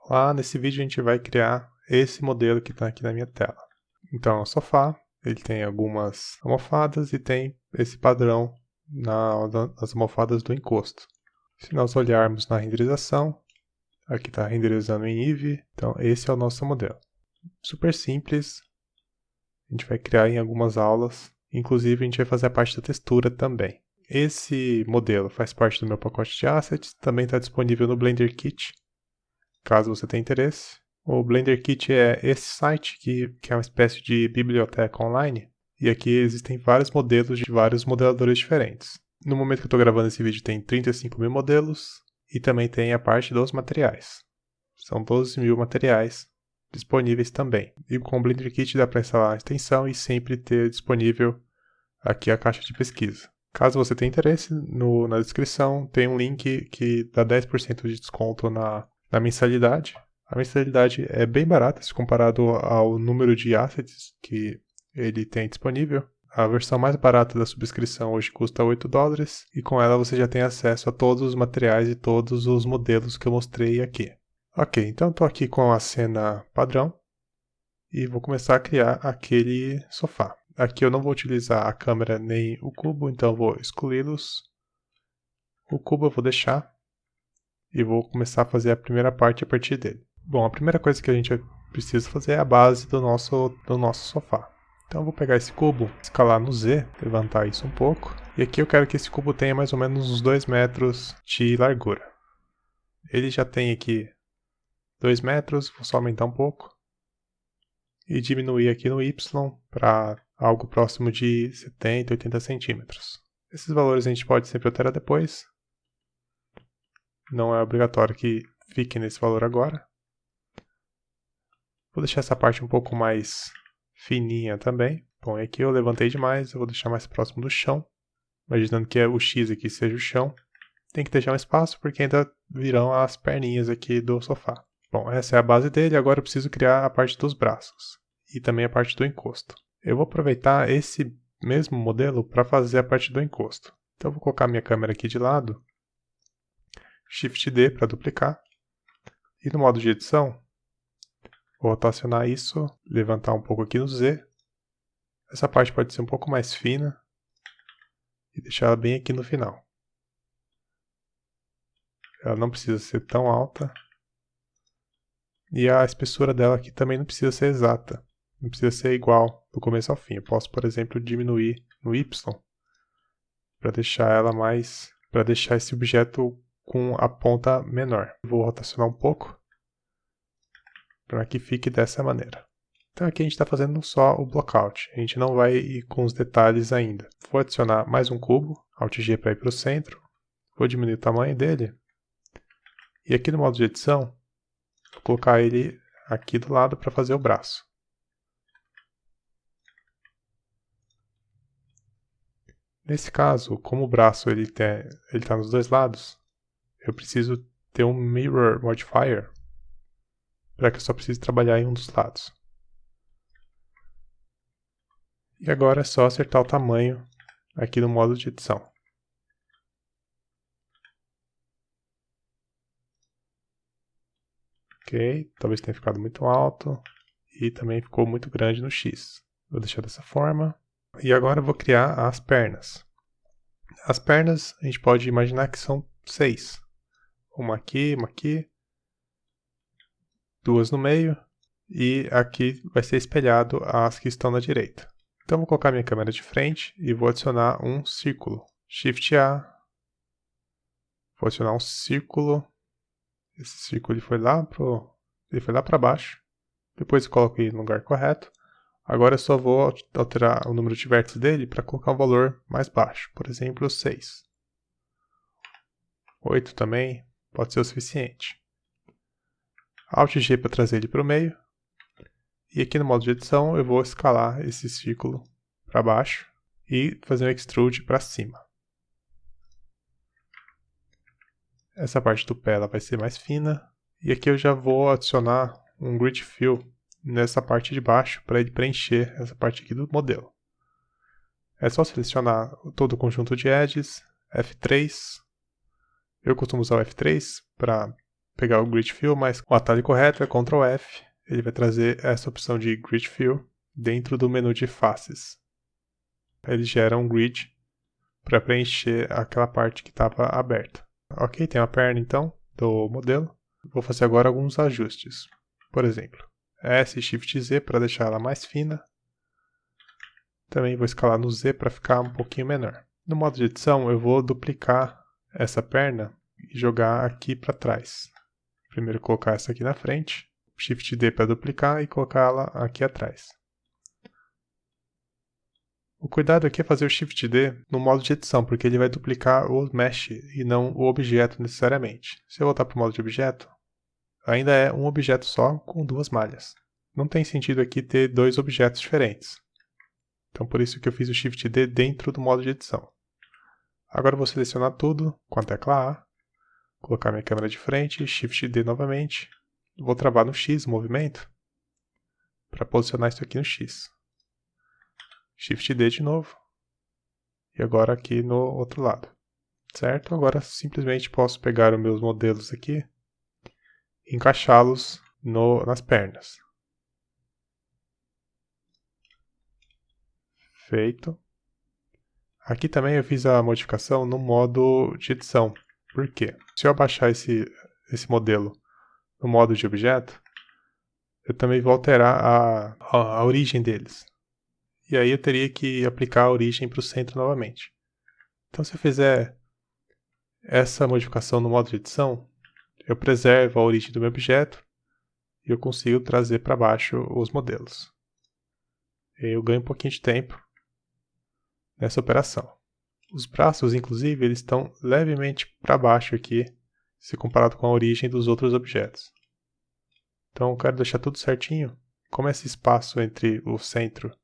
Lá nesse vídeo a gente vai criar esse modelo que está aqui na minha tela. Então é um sofá, ele tem algumas almofadas e tem esse padrão nas almofadas do encosto. Se nós olharmos na renderização, aqui está renderizando em Eevee, então esse é o nosso modelo. Super simples, a gente vai criar em algumas aulas, inclusive a gente vai fazer a parte da textura também. Esse modelo faz parte do meu pacote de assets, também está disponível no Blender Kit, caso você tenha interesse. O Blender Kit é esse site que é uma espécie de biblioteca online, e aqui existem vários modelos de vários modeladores diferentes. No momento que eu estou gravando esse vídeo tem 35 mil modelos, e também tem a parte dos materiais. São 12 mil materiais disponíveis também. E com o Blender Kit dá para instalar a extensão e sempre ter disponível aqui a caixa de pesquisa. Caso você tenha interesse, na descrição tem um link que dá 10% de desconto na mensalidade. A mensalidade é bem barata se comparado ao número de assets que ele tem disponível. A versão mais barata da subscrição hoje custa $8 e com ela você já tem acesso a todos os materiais e todos os modelos que eu mostrei aqui. Ok, então estou aqui com a cena padrão e vou começar a criar aquele sofá. Aqui eu não vou utilizar a câmera nem o cubo, então eu vou excluí-los. O cubo eu vou deixar e vou começar a fazer a primeira parte a partir dele. Bom, a primeira coisa que a gente precisa fazer é a base do nosso sofá. Então eu vou pegar esse cubo, escalar no Z, levantar isso um pouco. E aqui eu quero que esse cubo tenha mais ou menos uns 2 metros de largura. Ele já tem aqui 2 metros, vou só aumentar um pouco. E diminuir aqui no Y para algo próximo de 70, 80 centímetros. Esses valores a gente pode sempre alterar depois. Não é obrigatório que fique nesse valor agora. Vou deixar essa parte um pouco mais fininha também. Bom, aqui eu levantei demais, eu vou deixar mais próximo do chão. Imaginando que o X aqui seja o chão. Tem que deixar um espaço porque ainda virão as perninhas aqui do sofá. Bom, essa é a base dele, agora eu preciso criar a parte dos braços. E também a parte do encosto. Eu vou aproveitar esse mesmo modelo para fazer a parte do encosto. Então eu vou colocar minha câmera aqui de lado. Shift D para duplicar. E no modo de edição, vou rotacionar isso, levantar um pouco aqui no Z. Essa parte pode ser um pouco mais fina. E deixar ela bem aqui no final. Ela não precisa ser tão alta. E a espessura dela aqui também não precisa ser exata. Não precisa ser igual do começo ao fim. Eu posso, por exemplo, diminuir no Y para deixar ela mais, para deixar esse objeto com a ponta menor. Vou rotacionar um pouco para que fique dessa maneira. Então aqui a gente está fazendo só o blockout. A gente não vai ir com os detalhes ainda. Vou adicionar mais um cubo, Alt G para ir para o centro. Vou diminuir o tamanho dele. E aqui no modo de edição, vou colocar ele aqui do lado para fazer o braço. Nesse caso, como o braço ele tá nos dois lados, eu preciso ter um Mirror Modifier para que eu só precise trabalhar em um dos lados. E agora é só acertar o tamanho aqui no modo de edição. Ok, talvez tenha ficado muito alto e também ficou muito grande no X. Vou deixar dessa forma. E agora eu vou criar as pernas. As pernas a gente pode imaginar que são 6. Uma aqui, duas no meio e aqui vai ser espelhado as que estão na direita. Então vou colocar minha câmera de frente e vou adicionar um círculo. Shift A. Vou adicionar um círculo. Esse círculo ele foi lá para baixo. Depois eu coloco ele no lugar correto. Agora eu só vou alterar o número de vértices dele para colocar um valor mais baixo. Por exemplo, 6. 8 também pode ser o suficiente. Alt G para trazer ele para o meio. E aqui no modo de edição eu vou escalar esse círculo para baixo e fazer um extrude para cima. Essa parte do pé ela vai ser mais fina. E aqui eu já vou adicionar um Grid Fill nessa parte de baixo para ele preencher essa parte aqui do modelo. É só selecionar todo o conjunto de edges, F3. Eu costumo usar o F3 para pegar o Grid Fill, mas o atalho correto é Ctrl F. Ele vai trazer essa opção de Grid Fill dentro do menu de faces. Ele gera um grid para preencher aquela parte que estava aberta. Ok, tem a perna então do modelo. Vou fazer agora alguns ajustes. Por exemplo, S Shift Z para deixar ela mais fina. Também vou escalar no Z para ficar um pouquinho menor. No modo de edição, eu vou duplicar essa perna e jogar aqui para trás. Primeiro colocar essa aqui na frente, Shift D para duplicar e colocá-la aqui atrás. O cuidado aqui é fazer o Shift D no modo de edição, porque ele vai duplicar o mesh e não o objeto necessariamente. Se eu voltar para o modo de objeto, ainda é um objeto só com duas malhas. Não tem sentido aqui ter dois objetos diferentes. Então por isso que eu fiz o Shift D dentro do modo de edição. Agora eu vou selecionar tudo com a tecla A, colocar minha câmera de frente, Shift D novamente. Vou travar no X o movimento para posicionar isso aqui no X. Shift D de novo. E agora aqui no outro lado. Certo? Agora simplesmente posso pegar os meus modelos aqui e encaixá-los nas pernas. Feito. Aqui também eu fiz a modificação no modo de edição. Por quê? Se eu abaixar esse modelo no modo de objeto, eu também vou alterar a origem deles. E aí eu teria que aplicar a origem para o centro novamente. Então se eu fizer essa modificação no modo de edição, eu preservo a origem do meu objeto e eu consigo trazer para baixo os modelos. Eu ganho um pouquinho de tempo nessa operação. Os braços, inclusive, eles estão levemente para baixo aqui, se comparado com a origem dos outros objetos. Então eu quero deixar tudo certinho. Como esse espaço entre o centro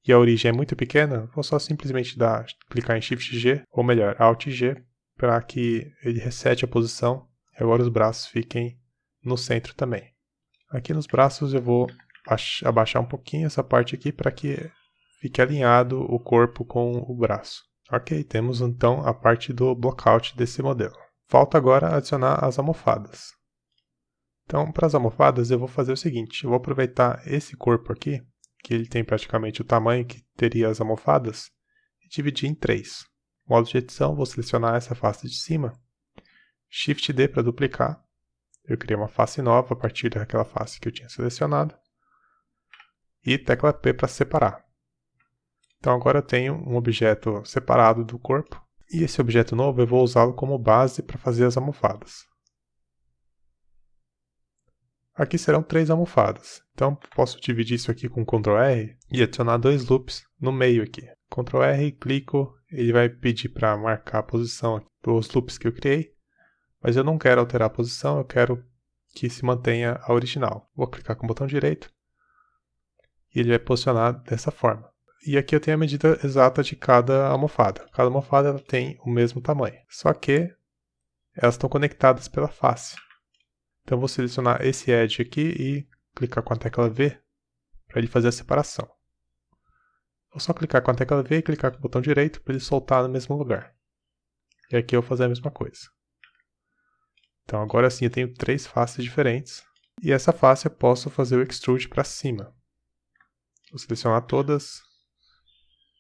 e a origem é muito pequena, vou só simplesmente clicar em Shift G, ou melhor, Alt G, para que ele resete a posição e agora os braços fiquem no centro também. Aqui nos braços eu vou abaixar um pouquinho essa parte aqui para que fique alinhado o corpo com o braço. Ok, temos então a parte do blockout desse modelo. Falta agora adicionar as almofadas. Então, para as almofadas eu vou fazer o seguinte, eu vou aproveitar esse corpo aqui, que ele tem praticamente o tamanho que teria as almofadas, e dividir em 3. Modo de edição, vou selecionar essa face de cima, Shift D para duplicar, eu criei uma face nova a partir daquela face que eu tinha selecionado, e tecla P para separar. Então agora eu tenho um objeto separado do corpo, e esse objeto novo eu vou usá-lo como base para fazer as almofadas. Aqui serão 3 almofadas, então posso dividir isso aqui com Ctrl R e adicionar 2 loops no meio aqui. Ctrl R, clico, ele vai pedir para marcar a posição dos loops que eu criei, mas eu não quero alterar a posição, eu quero que se mantenha a original. Vou clicar com o botão direito e ele vai posicionar dessa forma. E aqui eu tenho a medida exata de cada almofada. Cada almofada ela tem o mesmo tamanho, só que elas estão conectadas pela face. Então eu vou selecionar esse edge aqui e clicar com a tecla V para ele fazer a separação. Vou só clicar com a tecla V e clicar com o botão direito para ele soltar no mesmo lugar. E aqui eu vou fazer a mesma coisa. Então agora sim eu tenho 3 faces diferentes. E essa face eu posso fazer o extrude para cima. Vou selecionar todas.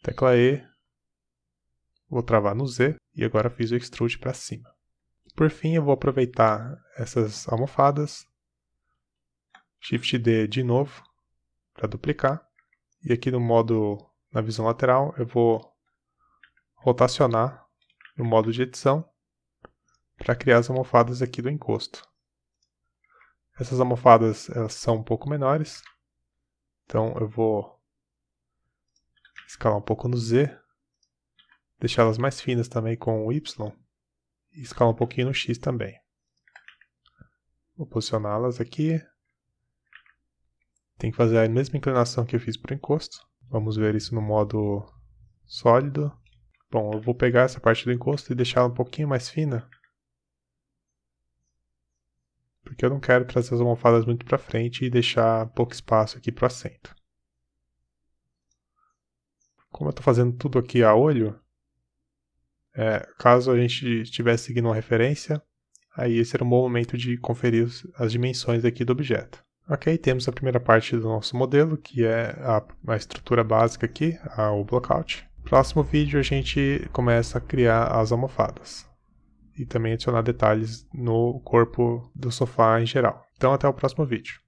Tecla E. Vou travar no Z. E agora fiz o extrude para cima. Por fim eu vou aproveitar essas almofadas. Shift D de novo para duplicar. E aqui no modo, na visão lateral, eu vou rotacionar no modo de edição para criar as almofadas aqui do encosto. Essas almofadas elas são um pouco menores, então eu vou escalar um pouco no Z, deixá-las mais finas também com o Y e escalar um pouquinho no X também. Vou posicioná-las aqui. Tem que fazer a mesma inclinação que eu fiz para o encosto. Vamos ver isso no modo sólido. Bom, eu vou pegar essa parte do encosto e deixá-la um pouquinho mais fina, porque eu não quero trazer as almofadas muito para frente e deixar pouco espaço aqui para o assento. Como eu estou fazendo tudo aqui a olho, caso a gente estivesse seguindo uma referência, aí esse era um bom momento de conferir as dimensões aqui do objeto. Ok, temos a primeira parte do nosso modelo, que é a estrutura básica aqui, o blockout. Próximo vídeo a gente começa a criar as almofadas e também adicionar detalhes no corpo do sofá em geral. Então até o próximo vídeo.